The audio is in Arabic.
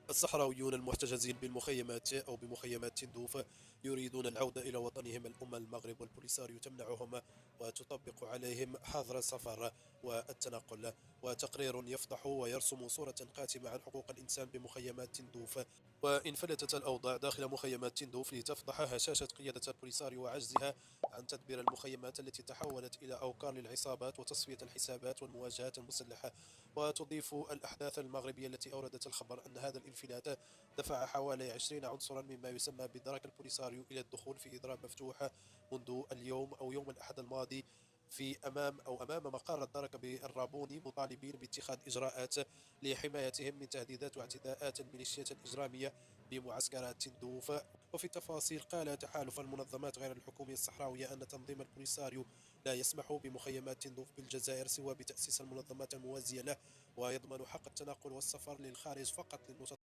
الصحراويون المحتجزين بالمخيمات أو بمخيمات تندوف يريدون العودة إلى وطنهم الأم المغرب، والبوليساريو تمنعهم وتطبق عليهم حظر السفر والتنقل. وتقرير يفضح ويرسم صورة قاتمة عن حقوق الإنسان بمخيمات تندوف. وإن فلتت الأوضاع داخل مخيمات تندوف لتفضح هشاشة قيادة البوليساريو وعجزها عن تدبير المخيمات التي تحولت إلى أوكار للعصابات وتصفية الحسابات والمواجهات المسلحة. وتضيف الأحداث المغربية التي أوردت الخبر أن هذا الانفلات دفع حوالي 20 عنصرا مما يسمى بدرك البوليساريو إلى الدخول في إضراب مفتوح منذ اليوم أو يوم الأحد الماضي أمام مقر الدرك بالرابوني، مطالبين باتخاذ إجراءات لحمايتهم من تهديدات واعتداءات الميليشيات الإجرامية بمعسكرات تندوف. وفي التفاصيل، قال تحالف المنظمات غير الحكومية الصحراوية أن تنظيم البوليساريو لا يسمح بمخيمات تندوف بالجزائر سوى بتأسيس المنظمات الموازية له، ويضمن حق التنقل والسفر للخارج فقط للمتطوعين